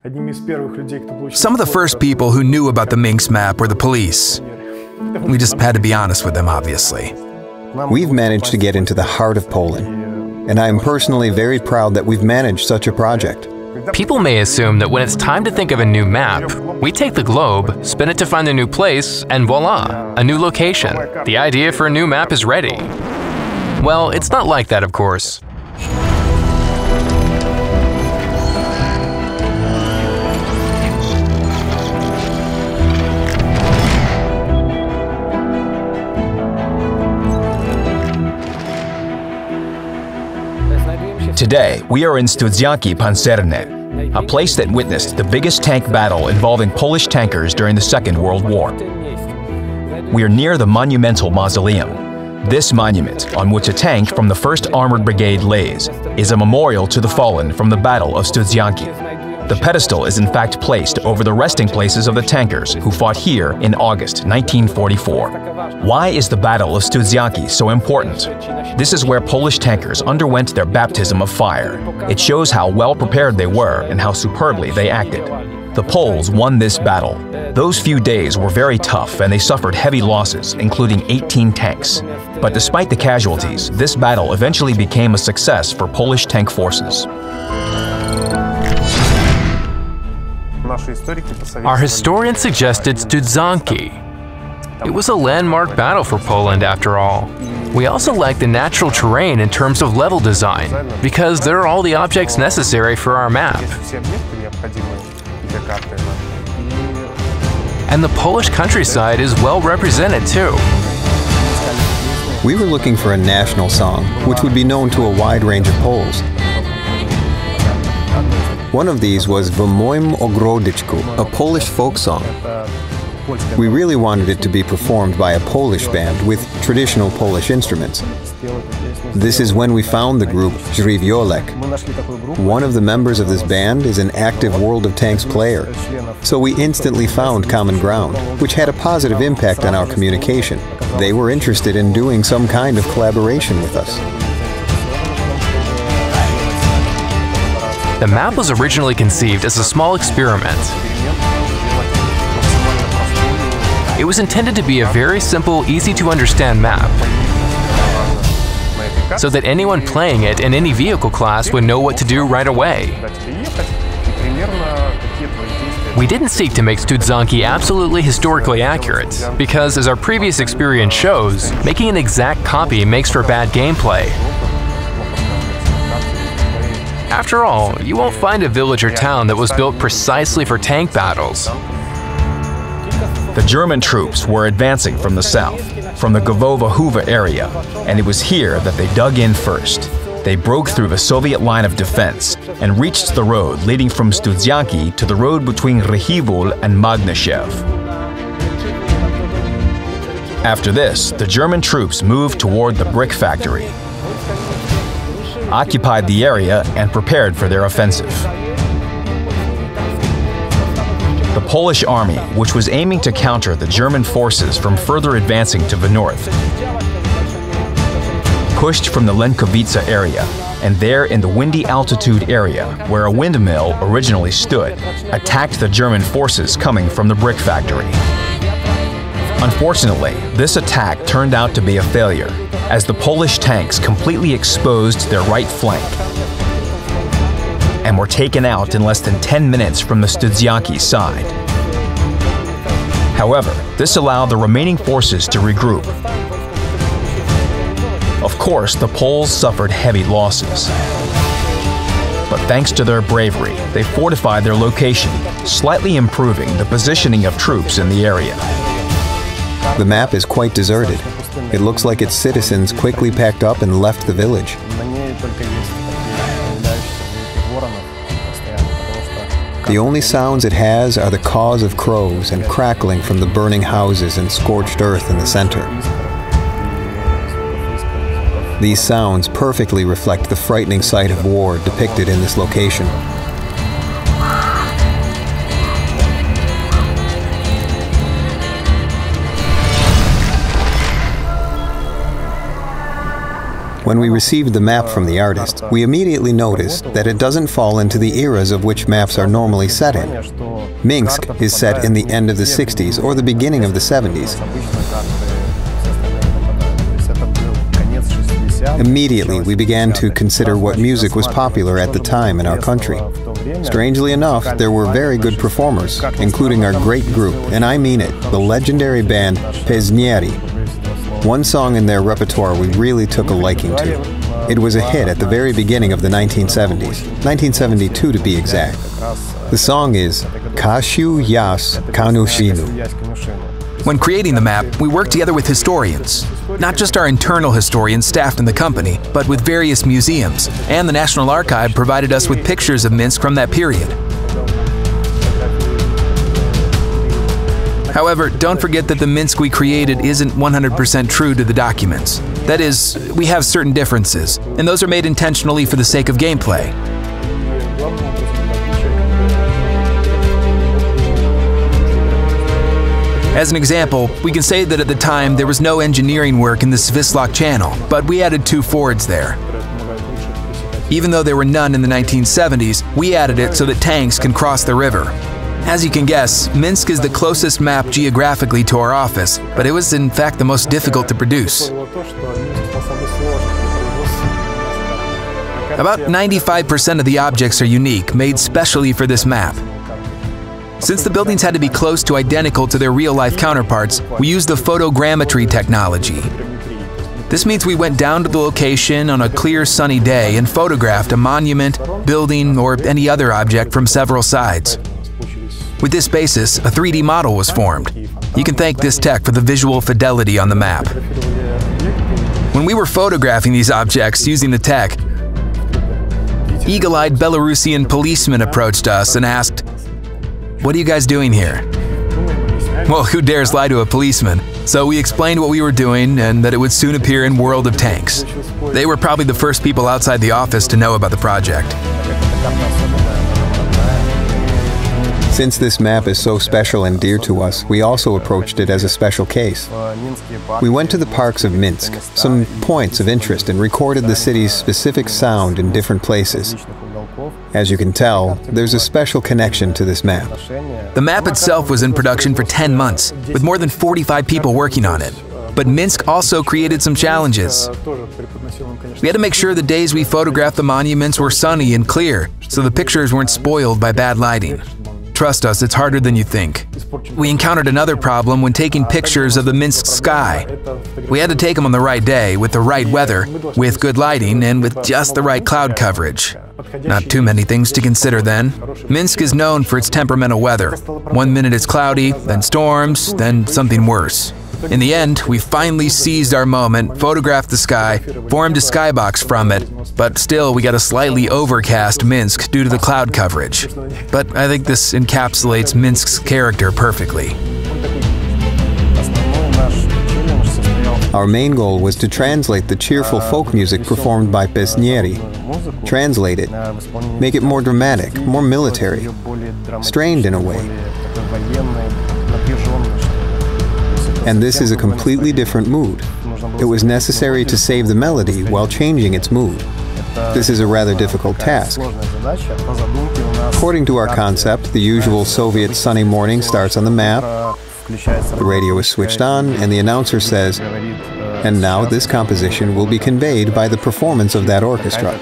Some of the first people who knew about the Minsk map were the police. We just had to be honest with them, obviously. We've managed to get into the heart of Poland, and I am personally very proud that we've managed such a project. People may assume that when it's time to think of a new map, we take the globe, spin it to find a new place, and voila, a new location. The idea for a new map is ready. Well, it's not like that, of course. Today, we are in Studzianki Pancerne, a place that witnessed the biggest tank battle involving Polish tankers during the Second World War. We are near the monumental mausoleum. This monument, on which a tank from the 1st Armored Brigade lays, is a memorial to the fallen from the Battle of Studzianki. The pedestal is in fact placed over the resting places of the tankers who fought here in August 1944. Why is the Battle of Studzianki so important? This is where Polish tankers underwent their baptism of fire. It shows how well prepared they were and how superbly they acted. The Poles won this battle. Those few days were very tough and they suffered heavy losses, including 18 tanks. But despite the casualties, this battle eventually became a success for Polish tank forces. Our historian suggested Studzianki. It was a landmark battle for Poland after all. We also like the natural terrain in terms of level design, because there are all the objects necessary for our map. And the Polish countryside is well represented too. We were looking for a national song, which would be known to a wide range of Poles. One of these was W moim ogrodeczku, a Polish folk song. We really wanted it to be performed by a Polish band with traditional Polish instruments. This is when we found the group Żywiołek. One of the members of this band is an active World of Tanks player, so we instantly found common ground, which had a positive impact on our communication. They were interested in doing some kind of collaboration with us. The map was originally conceived as a small experiment. It was intended to be a very simple, easy-to-understand map, so that anyone playing it in any vehicle class would know what to do right away. We didn't seek to make Studzianki absolutely historically accurate, because as our previous experience shows, making an exact copy makes for bad gameplay. After all, you won't find a village or town that was built precisely for tank battles. The German troops were advancing from the south, from the Głowowa area, and it was here that they dug in first. They broke through the Soviet line of defense and reached the road leading from Studzianki to the road between Rychwol and Magneszew. After this, the German troops moved toward the brick factory, occupied the area, and prepared for their offensive. The Polish army, which was aiming to counter the German forces from further advancing to the north, pushed from the Lękowice area, and there in the windy altitude area, where a windmill originally stood, attacked the German forces coming from the brick factory. Unfortunately, this attack turned out to be a failure, as the Polish tanks completely exposed their right flank and were taken out in less than 10 minutes from the Studzianki side. However, this allowed the remaining forces to regroup. Of course, the Poles suffered heavy losses. But thanks to their bravery, they fortified their location, slightly improving the positioning of troops in the area. The map is quite deserted. It looks like its citizens quickly packed up and left the village. The only sounds it has are the caws of crows and crackling from the burning houses and scorched earth in the center. These sounds perfectly reflect the frightening sight of war depicted in this location. When we received the map from the artist, we immediately noticed that it doesn't fall into the eras of which maps are normally set in. Minsk is set in the end of the 60s or the beginning of the 70s. Immediately, we began to consider what music was popular at the time in our country. Strangely enough, there were very good performers, including our great group, and I mean it, the legendary band Pesnieri. One song in their repertoire we really took a liking to. It was a hit at the very beginning of the 1970s, 1972 to be exact. The song is Kashu Yas Kanushinu. When creating the map, we worked together with historians. Not just our internal historians staffed in the company, but with various museums, and the National Archive provided us with pictures of Minsk from that period. However, don't forget that the Minsk we created isn't 100% true to the documents. That is, we have certain differences, and those are made intentionally for the sake of gameplay. As an example, we can say that at the time there was no engineering work in the Svislok Channel, but we added 2 fords there. Even though there were none in the 1970s, we added it so that tanks can cross the river. As you can guess, Minsk is the closest map geographically to our office, but it was in fact the most difficult to produce. About 95% of the objects are unique, made specially for this map. Since the buildings had to be close to identical to their real-life counterparts, we used the photogrammetry technology. This means we went down to the location on a clear sunny day and photographed a monument, building, or any other object from several sides. With this basis, a 3D model was formed. You can thank this tech for the visual fidelity on the map. When we were photographing these objects using the tech, eagle-eyed Belarusian policemen approached us and asked, "What are you guys doing here?" Well, who dares lie to a policeman? So we explained what we were doing and that it would soon appear in World of Tanks. They were probably the first people outside the office to know about the project. Since this map is so special and dear to us, we also approached it as a special case. We went to the parks of Minsk, some points of interest, and recorded the city's specific sound in different places. As you can tell, there's a special connection to this map. The map itself was in production for 10 months, with more than 45 people working on it. But Minsk also created some challenges. We had to make sure the days we photographed the monuments were sunny and clear, so the pictures weren't spoiled by bad lighting. Trust us, it's harder than you think. We encountered another problem when taking pictures of the Minsk sky. We had to take them on the right day, with the right weather, with good lighting, and with just the right cloud coverage. Not too many things to consider then. Minsk is known for its temperamental weather. One minute it's cloudy, then storms, then something worse. In the end, we finally seized our moment, photographed the sky, formed a skybox from it, but still we got a slightly overcast Minsk due to the cloud coverage. But I think this encapsulates Minsk's character perfectly. Our main goal was to translate the cheerful folk music performed by Pesnieri. Translate it, make it more dramatic, more military, strained in a way. And this is a completely different mood. It was necessary to save the melody while changing its mood. This is a rather difficult task. According to our concept, the usual Soviet sunny morning starts on the map, the radio is switched on, and the announcer says, "And now this composition will be conveyed by the performance of that orchestra."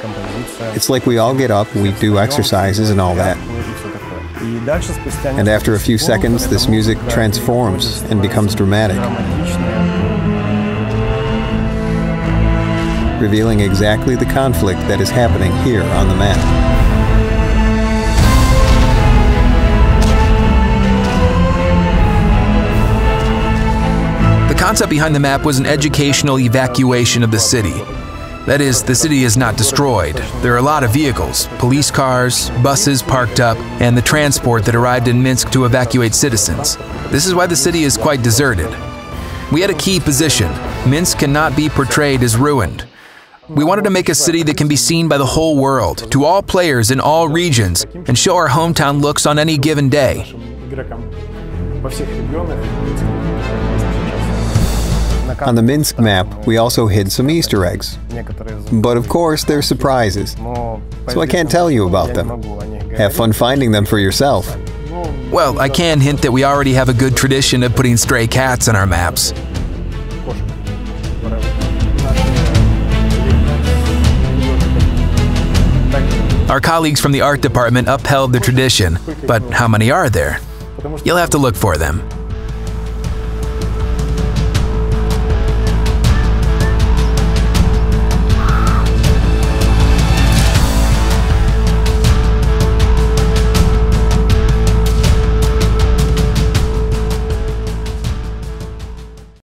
It's like we all get up, we do exercises and all that. And after a few seconds, this music transforms and becomes dramatic, revealing exactly the conflict that is happening here on the map. The concept behind the map was an educational evacuation of the city. That is, the city is not destroyed. There are a lot of vehicles, police cars, buses parked up, and the transport that arrived in Minsk to evacuate citizens. This is why the city is quite deserted. We had a key position. Minsk cannot be portrayed as ruined. We wanted to make a city that can be seen by the whole world, to all players in all regions, and show our hometown looks on any given day. On the Minsk map, we also hid some Easter eggs. But of course, they're surprises, so I can't tell you about them. Have fun finding them for yourself. Well, I can hint that we already have a good tradition of putting stray cats on our maps. Our colleagues from the art department upheld the tradition, but how many are there? You'll have to look for them.